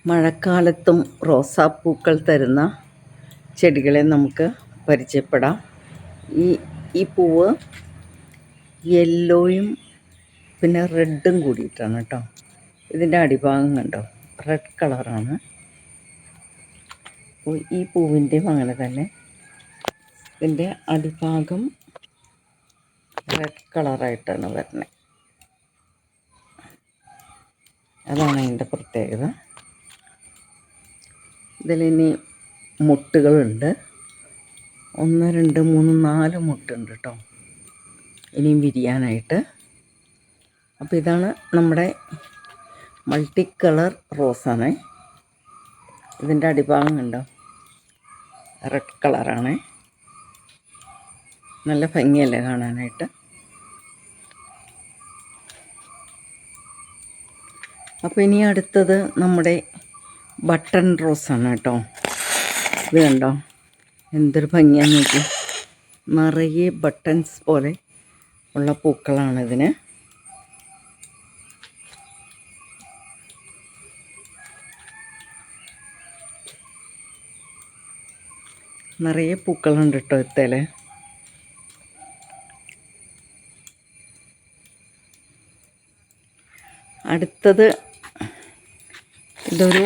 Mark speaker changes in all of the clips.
Speaker 1: മഴക്കാലത്തും റോസാപ്പൂക്കൾ തരുന്ന ചെടികളെ നമുക്ക് പരിചയപ്പെടാം. ഈ ഈ പൂവ് യെല്ലോയും പിന്നെ റെഡും കൂടിയിട്ടാണ് കേട്ടോ. ഇതിൻ്റെ അടിഭാഗം കണ്ടോ, റെഡ് കളറാണ്. അപ്പോൾ ഈ പൂവിൻ്റെയും അങ്ങനെ തന്നെ ഇതിൻ്റെ അടിഭാഗം റെഡ് കളറായിട്ടാണ് വരുന്നത്. അതാണ് അതിൻ്റെ പ്രത്യേകത. ഇതിലിനി മുട്ടുകളുണ്ട്. 1 2 3 4 മുട്ടുണ്ട് കേട്ടോ, ഇനിയും വിരിയാനായിട്ട്. അപ്പോൾ ഇതാണ് നമ്മുടെ മൾട്ടി കളർ റോസാണ്. ഇതിൻ്റെ അടിഭാഗം കണ്ടോ, റെഡ് കളറാണ്. നല്ല ഭംഗിയല്ലേ കാണാനായിട്ട്. അപ്പോൾ ഇനി അടുത്തത് നമ്മുടെ ബട്ടൺ റോസാണ് കേട്ടോ. ഇത് കണ്ടോ, എന്തൊരു ഭംഗിയാന്ന് നോക്കി. നിറയെ ബട്ടൺസ് പോലെ ഉള്ള പൂക്കളാണ് ഇതിന്. നിറയെ പൂക്കളുണ്ട് കേട്ടോ ഇത്തേൽ. അടുത്തത് ഇതൊരു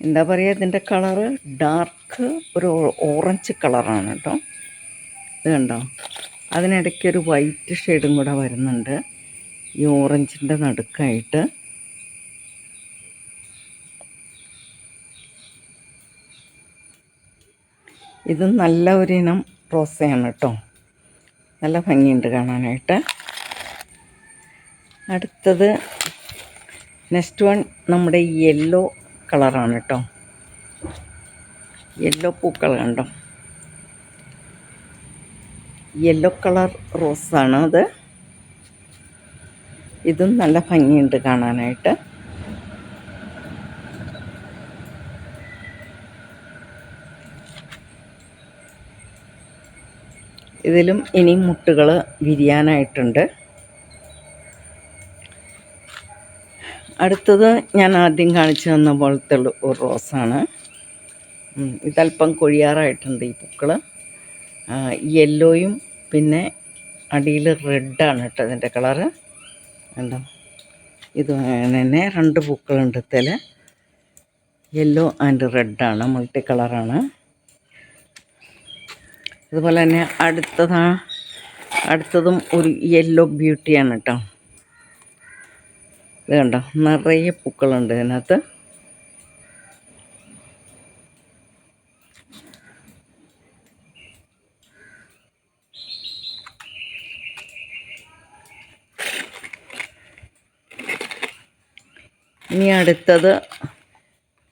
Speaker 1: എന്താ പറയുക, ഇതിൻ്റെ കളറ് ഡാർക്ക് ഒരു ഓറഞ്ച് കളറാണ് കേട്ടോ. ഇത് കണ്ടോ, അതിനിടയ്ക്കൊരു വൈറ്റ് ഷെയ്ഡും കൂടെ വരുന്നുണ്ട് ഈ ഓറഞ്ചിൻ്റെ നടുക്കായിട്ട്. ഇത് നല്ല ഒരിനം റോസയാണ് കേട്ടോ, നല്ല ഭംഗിയുണ്ട് കാണാനായിട്ട്. അടുത്തത് നെക്സ്റ്റ് വൺ നമ്മുടെ യെല്ലോ കളറാണ് കേട്ടോ. യെല്ലോ പൂക്കൾ കണ്ടോ, യെല്ലോ കളർ റോസാണ് അത്. ഇതും നല്ല ഭംഗിയുണ്ട് കാണാനായിട്ട്. ഇതിലും ഇനിയും മുട്ടുകൾ വിരിയാനായിട്ടുണ്ട്. അടുത്തത് ഞാൻ ആദ്യം കാണിച്ചു തന്ന പോലത്തെ ഒരു റോസാണ്. ഇതല്പം കൊഴിയാറായിട്ടുണ്ട് ഈ പൂക്കൾ. യെല്ലോയും പിന്നെ അടിയിൽ റെഡാണ് കേട്ടോ ഇതിൻ്റെ കളറ്. കണ്ടോ, ഇത് തന്നെ 2 പൂക്കളുണ്ട് ഇതിൽ. യെല്ലോ ആൻഡ് റെഡാണ്, മൾട്ടി കളറാണ്. അതുപോലെ തന്നെ അടുത്തതും ഒരു യെല്ലോ ബ്യൂട്ടിയാണ് കേട്ടോ. ഇത് കണ്ടോ, നിറയെ പൂക്കളുണ്ട് ഇതിനകത്ത്. ഇനി അടുത്തത്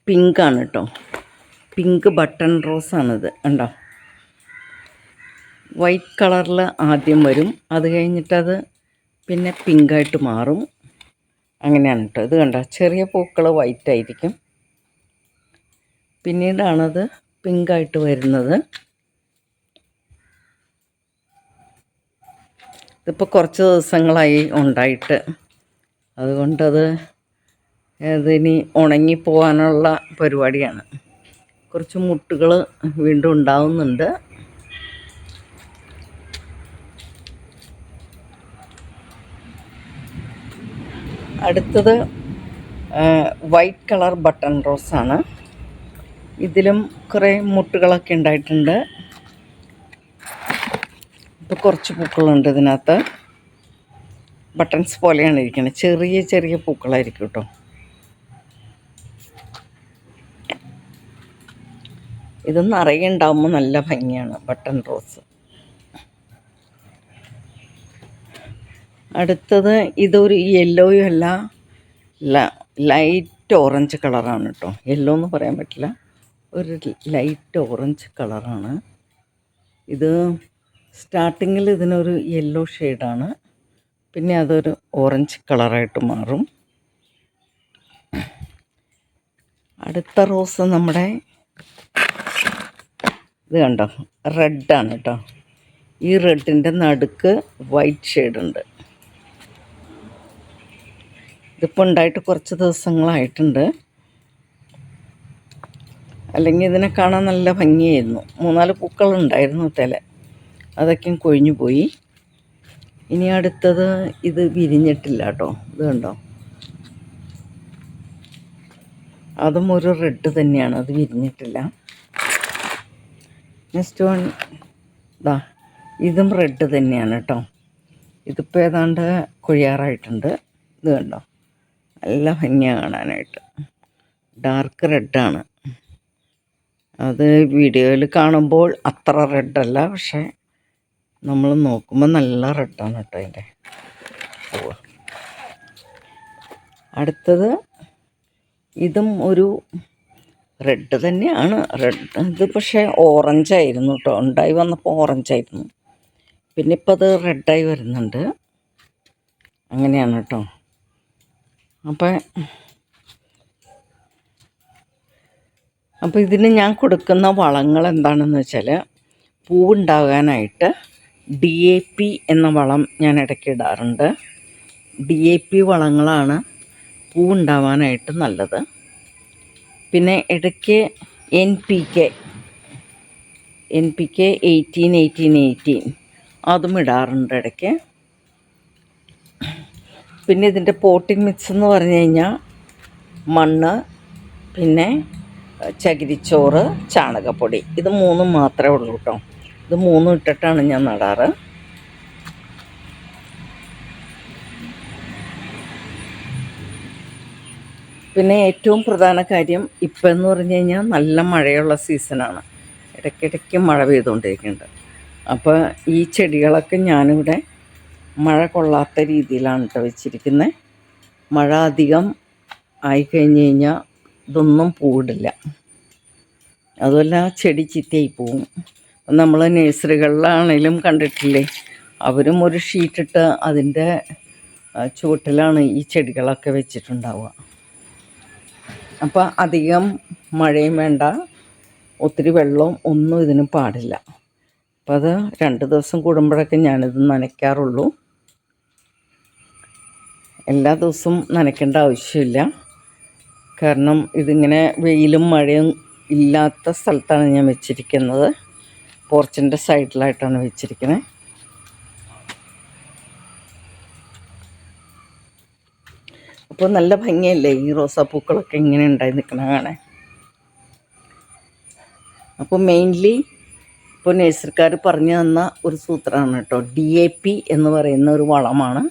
Speaker 1: പിങ്കാണ് കേട്ടോ. പിങ്ക് ബട്ടൺ റോസാണിത്. കണ്ടോ, വൈറ്റ് കളറിൽ ആദ്യം വരും, അത് കഴിഞ്ഞിട്ടത് പിന്നെ പിങ്കായിട്ട് മാറും. അങ്ങനെയാണ് കേട്ടോ. ഇത് കണ്ടോ, ചെറിയ പൂക്കൾ വൈറ്റ് ആയിരിക്കും, പിന്നീടാണത് പിങ്കായിട്ട് വരുന്നത്. ഇതിപ്പോൾ കുറച്ച് ദിവസങ്ങളായി ഉണ്ടായിട്ട്, അതുകൊണ്ടത് ഇതിനി ഉണങ്ങിപ്പോവാനുള്ള പരിപാടിയാണ്. കുറച്ച് മുട്ടുകൾ വീണ്ടും ഉണ്ടാവുന്നുണ്ട്. അടുത്തത് വൈറ്റ് കളർ ബട്ടൺ റോസാണ്. ഇതിലും കുറേ മുട്ടുകളൊക്കെ ഉണ്ടായിട്ടുണ്ട്. ഇപ്പോൾ കുറച്ച് പൂക്കളുണ്ട് ഇതിനകത്ത്. ബട്ടൺസ് പോലെയാണ് ഇരിക്കുന്നത്, ചെറിയ ചെറിയ പൂക്കളായിരിക്കും കേട്ടോ. ഇത് നിറയെ ഉണ്ടാകുമ്പോൾ നല്ല ഭംഗിയാണ് ബട്ടൺ റോസ്. അടുത്തത് ഇതൊരു യെല്ലോയും അല്ല, ലൈറ്റ് ഓറഞ്ച് കളറാണ് കേട്ടോ. യെല്ലോ എന്ന് പറയാൻ പറ്റില്ല, ഒരു ലൈറ്റ് ഓറഞ്ച് കളറാണ് ഇത്. സ്റ്റാർട്ടിങ്ങിൽ ഇതിനൊരു യെല്ലോ ഷെയ്ഡാണ്, പിന്നെ അതൊരു ഓറഞ്ച് കളറായിട്ട് മാറും. അടുത്ത റോസ് നമ്മുടെ ഇത് കണ്ടോ, റെഡാണ് കേട്ടോ. ഈ റെഡിൻ്റെ നടുക്ക് വൈറ്റ് ഷെയ്ഡുണ്ട്. ഇതിപ്പോൾ ഉണ്ടായിട്ട് കുറച്ച് ദിവസങ്ങളായിട്ടുണ്ട്. അല്ലെങ്കിൽ ഇതിനെ കാണാൻ നല്ല ഭംഗിയായിരുന്നു. 3-4 പൂക്കളുണ്ടായിരുന്നു തല, അതൊക്കെയും കൊഴിഞ്ഞു പോയി. ഇനി അടുത്തത് ഇത് വിരിഞ്ഞിട്ടില്ല കേട്ടോ, ഇത് കണ്ടോ, അതും ഒരു റെഡ് തന്നെയാണ്, അത് വിരിഞ്ഞിട്ടില്ല. നെക്സ്റ്റ് വൺ ഇതാ, ഇതും റെഡ് തന്നെയാണ് കേട്ടോ. ഇതിപ്പോൾ ഏതാണ്ട് കൊഴിയാറായിട്ടുണ്ട്. ഇത് കണ്ടോ, നല്ല ഭംഗിയാണ് കാണാനായിട്ട്. ഡാർക്ക് റെഡാണ്. അത് വീഡിയോയിൽ കാണുമ്പോൾ അത്ര റെഡല്ല, പക്ഷേ നമ്മൾ നോക്കുമ്പോൾ നല്ല റെഡാണ് കേട്ടോ അതിൻ്റെ പൂവ്. അടുത്തത് ഇതും ഒരു റെഡ് തന്നെയാണ്. റെഡ് ഇത് പക്ഷേ ഓറഞ്ചായിരുന്നു കേട്ടോ, ഉണ്ടായി വന്നപ്പോൾ ഓറഞ്ചായിരുന്നു. പിന്നെ ഇപ്പം അത് റെഡായി വരുന്നുണ്ട്. അങ്ങനെയാണ് കേട്ടോ. അപ്പോൾ ഇതിന് ഞാൻ കൊടുക്കുന്ന വളങ്ങൾ എന്താണെന്ന് വെച്ചാൽ, പൂവുണ്ടാകാനായിട്ട് DAP എന്ന വളം ഞാൻ ഇടയ്ക്ക് ഇടാറുണ്ട്. DAP വളങ്ങളാണ് പൂവുണ്ടാവാനായിട്ട് നല്ലത്. പിന്നെ ഇടയ്ക്ക് NPK 18-18-18 അതും ഇടാറുണ്ട് ഇടയ്ക്ക്. പിന്നെ ഇതിൻ്റെ പോട്ടിംഗ് മിക്സ് എന്ന് പറഞ്ഞു കഴിഞ്ഞാൽ മണ്ണ്, പിന്നെ ചകിരിച്ചോറ്, ചാണകപ്പൊടി, ഇത് 3 മാത്രമേ ഉള്ളൂ കേട്ടോ. ഇത് 3 ഇട്ടിട്ടാണ് ഞാൻ നടാറ്. പിന്നെ ഏറ്റവും പ്രധാന കാര്യം ഇപ്പം എന്ന് പറഞ്ഞു കഴിഞ്ഞാൽ നല്ല മഴയുള്ള സീസണാണ്. ഇടയ്ക്കിടയ്ക്ക് മഴ പെയ്തുകൊണ്ടിരിക്കുന്നുണ്ട്. അപ്പോൾ ഈ ചെടികളൊക്കെ ഞാനിവിടെ മഴ കൊള്ളാത്ത രീതിയിലാണ് കേട്ടോ വെച്ചിരിക്കുന്നത്. മഴ അധികം ആയിക്കഴിഞ്ഞ് കഴിഞ്ഞാൽ ഇതൊന്നും പൂവിടില്ല. അതുമല്ല ചെടി ചീത്തയായി പോവും. നമ്മൾ നഴ്സറികളിലാണെങ്കിലും കണ്ടിട്ടില്ലേ, അവരും ഒരു ഷീറ്റിട്ട് അതിൻ്റെ ചുവട്ടിലാണ് ഈ ചെടികളൊക്കെ വെച്ചിട്ടുണ്ടാവുക. അപ്പോൾ അധികം മഴയും വേണ്ട, ഒത്തിരി വെള്ളവും ഒന്നും ഇതിന് പാടില്ല. അപ്പോൾ അത് 2 ദിവസം കൂടുമ്പോഴൊക്കെ ഞാനിത് നനയ്ക്കാറുള്ളൂ. എല്ലാ ദിവസവും നനയ്ക്കേണ്ട ആവശ്യമില്ല. കാരണം ഇതിങ്ങനെ വെയിലും മഴയും ഇല്ലാത്ത സ്ഥലത്താണ് ഞാൻ വെച്ചിരിക്കുന്നത്. പോർച്ചിൻ്റെ സൈഡിലായിട്ടാണ് വെച്ചിരിക്കുന്നത്. അപ്പോൾ നല്ല ഭംഗിയല്ലേ ഈ റോസാപ്പൂക്കളൊക്കെ ഇങ്ങനെ ഉണ്ടായി നിൽക്കണ കാണാൻ. അപ്പോൾ മെയിൻലി ഇപ്പോൾ നഴ്സറിക്കാർ പറഞ്ഞു തന്ന ഒരു സൂത്രമാണ് കേട്ടോ, DAP എന്ന് പറയുന്ന ഒരു വളമാണ്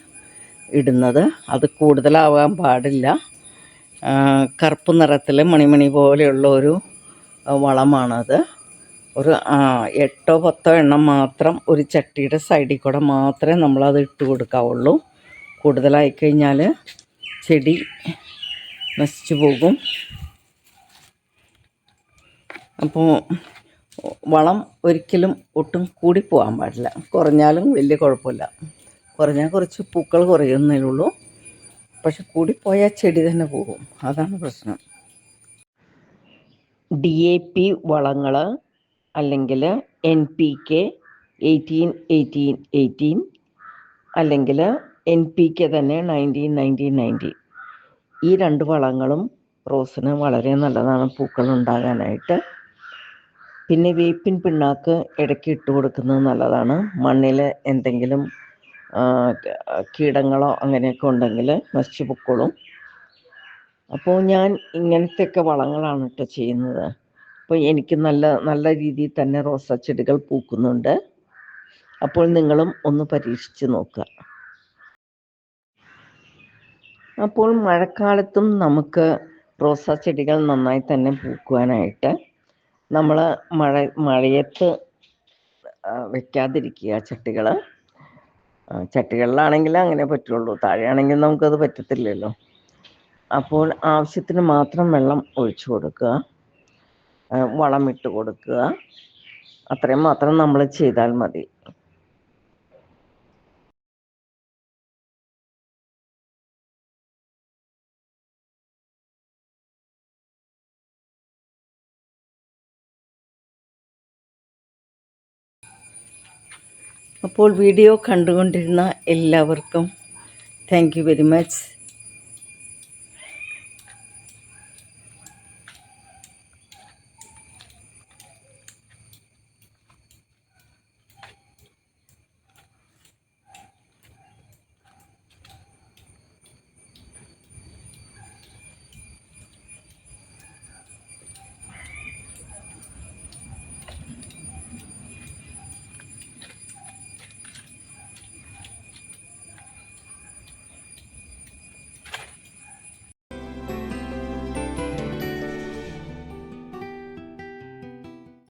Speaker 1: ഇടുന്നത്. അത് കൂടുതലാവാൻ പാടില്ല. കറുപ്പ് നിറത്തിൽ മണിമണി പോലെയുള്ള ഒരു വളമാണത്. ഒരു 8-10 എണ്ണം മാത്രം ഒരു ചട്ടിയുടെ സൈഡിൽ കൂടെ മാത്രമേ നമ്മളത് ഇട്ട് കൊടുക്കാവുള്ളൂ. കൂടുതലായിക്കഴിഞ്ഞാൽ ചെടി നശിച്ചു പോകും. അപ്പോൾ വളം ഒരിക്കലും ഒട്ടും കൂടിപ്പോകാൻ പാടില്ല. കുറഞ്ഞാലും വലിയ കുഴപ്പമില്ല. കുറഞ്ഞാൽ കുറച്ച് പൂക്കൾ കുറയുന്നേ ഉള്ളൂ, പക്ഷെ കൂടിപ്പോയാൽ ചെടി തന്നെ പോകും. അതാണ് പ്രശ്നം. DAP വളങ്ങൾ അല്ലെങ്കിൽ NPK 18-18-18 അല്ലെങ്കിൽ NPK തന്നെ 19-19-19, ഈ 2 വളങ്ങളും റോസിന് വളരെ നല്ലതാണ് പൂക്കൾ ഉണ്ടാകാനായിട്ട്. പിന്നെ വേപ്പിൻ പിണ്ണാക്ക് ഇടയ്ക്ക് ഇട്ട് കൊടുക്കുന്നത് നല്ലതാണ്. മണ്ണിൽ എന്തെങ്കിലും കീടങ്ങളോ അങ്ങനെയൊക്കെ ഉണ്ടെങ്കിൽ നശിച്ചു പൊക്കോളും. അപ്പോൾ ഞാൻ ഇങ്ങനത്തെയൊക്കെ വളങ്ങളാണ് കേട്ടോ ചെയ്യുന്നത്. അപ്പോൾ എനിക്ക് നല്ല രീതിയിൽ തന്നെ റോസാ ചെടികൾ പൂക്കുന്നുണ്ട്. അപ്പോൾ നിങ്ങളും ഒന്ന് പരീക്ഷിച്ച് നോക്കുക. അപ്പോൾ മഴക്കാലത്തും നമുക്ക് റോസാ ചെടികൾ നന്നായി തന്നെ പൂക്കുവാനായിട്ട് നമ്മൾ മഴയത്ത് വെക്കാതിരിക്കുക ചട്ടികൾ. ചട്ടികളിലാണെങ്കിൽ അങ്ങനെ പറ്റുള്ളൂ, താഴെയാണെങ്കിൽ നമുക്കത് പറ്റത്തില്ലല്ലോ. അപ്പോൾ ആവശ്യത്തിന് മാത്രം വെള്ളം ഒഴിച്ചു കൊടുക്കുക, വളമിട്ട് കൊടുക്കുക, അത്രയും മാത്രം നമ്മൾ ചെയ്താൽ മതി. അപ്പോൾ വീഡിയോ കണ്ടുകൊണ്ടിരുന്ന എല്ലാവർക്കും താങ്ക് യു വെരി മച്ച്.